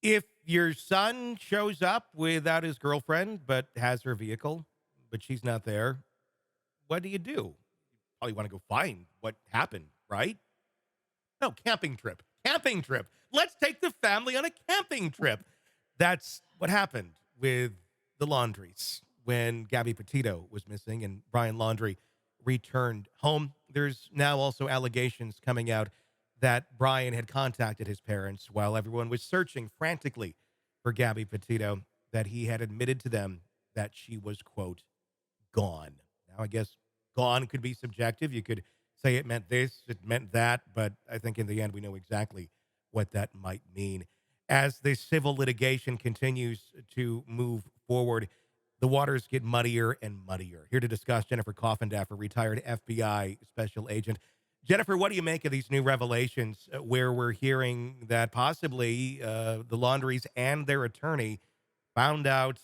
If your son shows up without his girlfriend but has her vehicle, but she's not there, what do you do? Probably want to go find what happened, right? No, camping trip. Camping trip. Let's take the family on a camping trip. That's what happened with the Laundries when Gabby Petito was missing and Brian Laundrie returned home. There's now also allegations coming out that Brian had contacted his parents while everyone was searching frantically for Gabby Petito, that he had admitted to them that she was, quote, gone. Now, I guess gone could be subjective. You could say it meant this, it meant that, but I think in the end, we know exactly what that might mean. As this civil litigation continues to move forward, the waters get muddier and muddier. Here to discuss, Jennifer Coffindaffer, retired FBI special agent. Jennifer, what do you make of these new revelations where we're hearing that possibly the Laundries and their attorney found out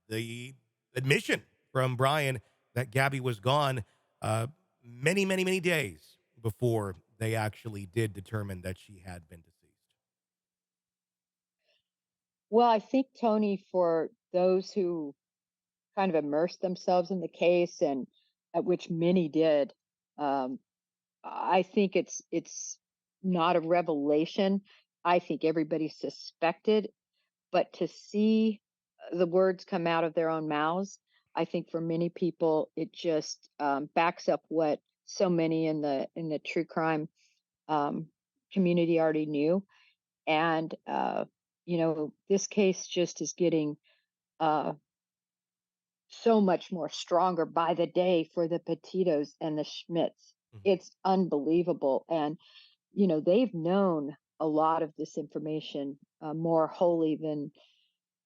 the admission from Brian that Gabby was gone many, many, many days before they actually did determine that she had been deceased. Well, I think, Tony, for those who kind of immersed themselves in the case, and at which many did, um, I think it's not a revelation. I think everybody suspected, but to see the words come out of their own mouths, I think for many people it just backs up what so many in the true crime um, community already knew. And this case just is getting uh, so much more stronger by the day for the Petitos and the Schmidts. Mhm. It's unbelievable. And, they've known a lot of this information more wholly than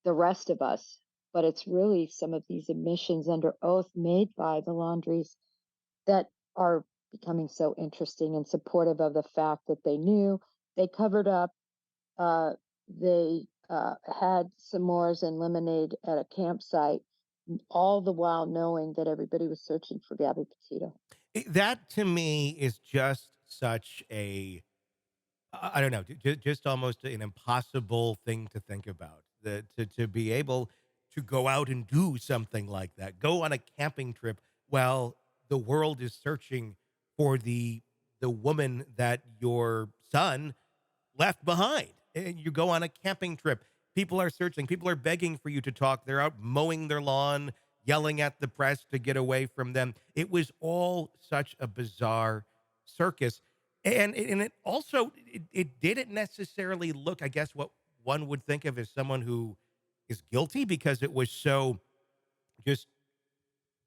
the rest of us. But it's really some of these admissions under oath made by the Laundries that are becoming so interesting and supportive of the fact that they knew they covered up, they had s'mores and lemonade at a campsite, all the while knowing that everybody was searching for Gabby Petito. That to me is just such a, I don't know, just almost an impossible thing to think about. To be able to go out and do something like that, go on a camping trip while the world is searching for the woman that your son left behind. And you go on a camping trip. People are searching. People are begging for you to talk. They're out mowing their lawn, yelling at the press to get away from them. It was all such a bizarre circus. And it also it didn't necessarily look, I guess, what one would think of as someone who is guilty, because it was so just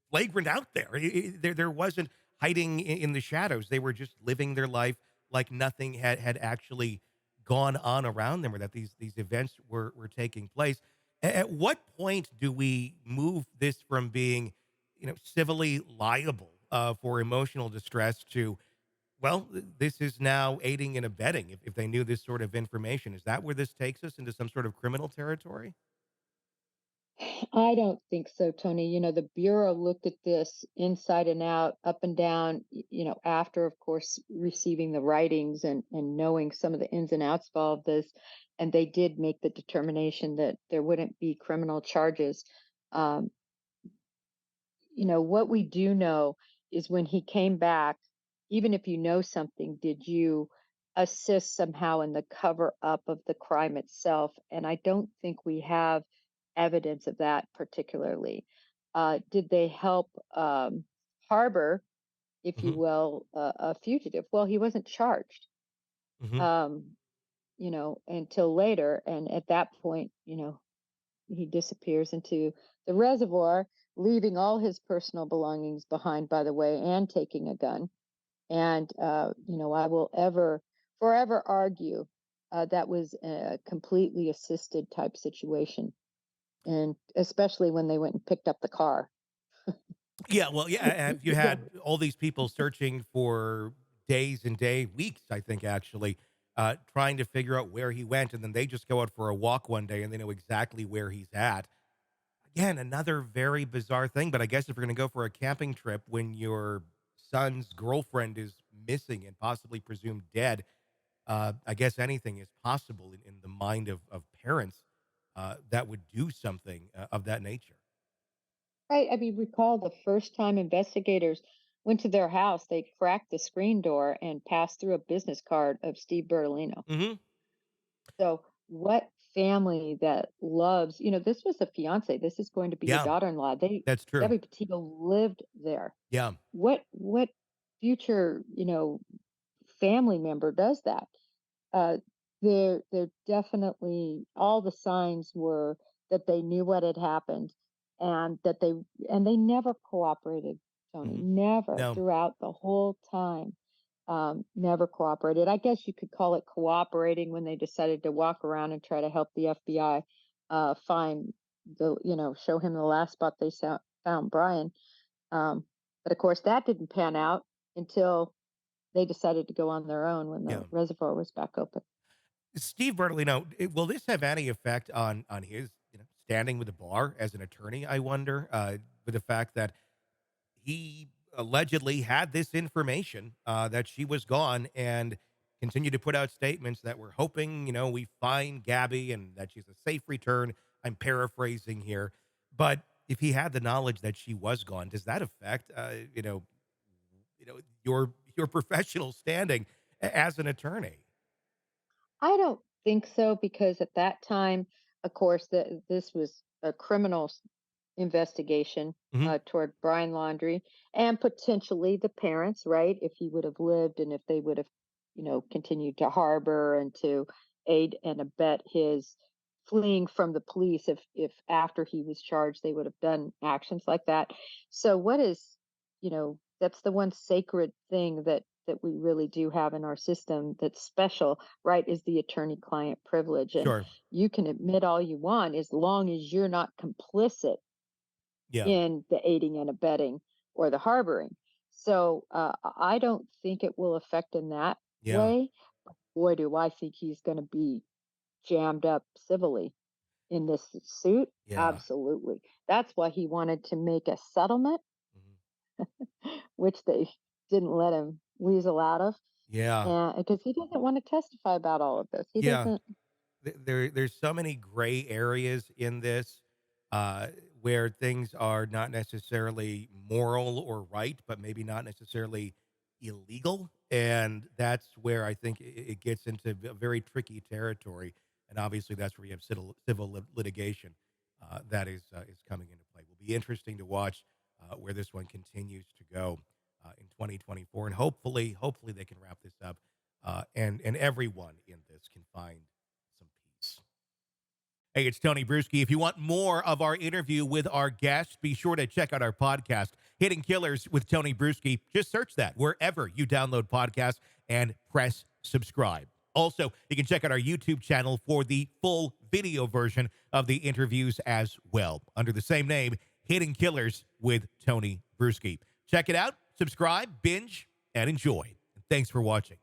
flagrant out there. There wasn't hiding in the shadows. They were just living their life like nothing had actually gone on around them, or that these events were taking place. At what point do we move this from being, civilly liable for emotional distress to, well, this is now aiding and abetting if they knew this sort of information? Is that where this takes us into some sort of criminal territory? I don't think so, Tony. The Bureau looked at this inside and out, up and down, after, of course, receiving the writings and knowing some of the ins and outs of all of this. And they did make the determination that there wouldn't be criminal charges. Um, what we do know is when he came back, even if you know something, did you assist somehow in the cover up of the crime itself? And I don't think we have evidence of that particularly. Did they help harbor, if you Hmm. will, a fugitive? Well, he wasn't charged, Hmm. um, until later. And at that point, he disappears into the reservoir, leaving all his personal belongings behind, by the way, and taking a gun. And, I will forever argue that was a completely assisted type situation. And especially when they went and picked up the car. Yeah, well, yeah, have you had all these people searching for days and weeks, I think actually, trying to figure out where he went, and then they just go out for a walk one day and they know exactly where he's at. Again, another very bizarre thing, but I guess if you're gonna go for a camping trip when your son's girlfriend is missing and possibly presumed dead, I guess anything is possible in the mind of parents that would do something of that nature. Right. I mean, recall the first time investigators went to their house, they cracked the screen door and passed through a business card of Steve Bertolino. Hmm. So, what family that loves, this was a fiance. This is going to be your Yeah, daughter-in-law. that's true. Gabby Petito lived there. Yeah. What future, family member does that? uh, they're definitely, all the signs were that they knew what had happened, and they never cooperated, Tony, Hmm. never, No. throughout the whole time. Never cooperated. I guess you could call it cooperating when they decided to walk around and try to help the FBI find show him the last spot they found Brian. But of course, that didn't pan out until they decided to go on their own when the Yeah. reservoir was back open. Steve Bertolino, will this have any effect on his standing with the bar as an attorney? I wonder, with the fact that he allegedly had this information that she was gone and continued to put out statements that we're hoping, we find Gabby and that she's a safe return. I'm paraphrasing here, but if he had the knowledge that she was gone, does that affect, your professional standing as an attorney? I don't think so, because at that time, of course, this was a criminal investigation Hmm. toward Brian Laundrie and potentially the parents, right? If he would have lived and if they would have, continued to harbor and to aid and abet his fleeing from the police, if after he was charged they would have done actions like that. So what is, that's the one sacred thing that we really do have in our system that's special, right? Is the attorney client privilege. And Sure. you can admit all you want as long as you're not complicit Yeah. in the aiding and abetting or the harboring. So I don't think it will affect in that Yeah. way. Boy, do I think he's going to be jammed up civilly in this suit. Yeah. Absolutely. That's why he wanted to make a settlement, Mhm. which they didn't let him weasel out of. Yeah. And because he doesn't want to testify about all of this. He Yeah. doesn't. There's so many gray areas in this, uh, where things are not necessarily moral or right, but maybe not necessarily illegal, and that's where I think it gets into a very tricky territory. And obviously, that's where you have civil litigation that is coming into play. Will be interesting to watch where this one continues to go in 2024, and hopefully they can wrap this up, and everyone in this can find some peace. Hey, it's Tony Brueski. If you want more of our interview with our guests, be sure to check out our podcast, Hidden Killers with Tony Brueski. Just search that wherever you download podcasts and press subscribe. Also, you can check out our YouTube channel for the full video version of the interviews as well, under the same name, Hidden Killers with Tony Brueski. Check it out, subscribe, binge, and enjoy. Thanks for watching.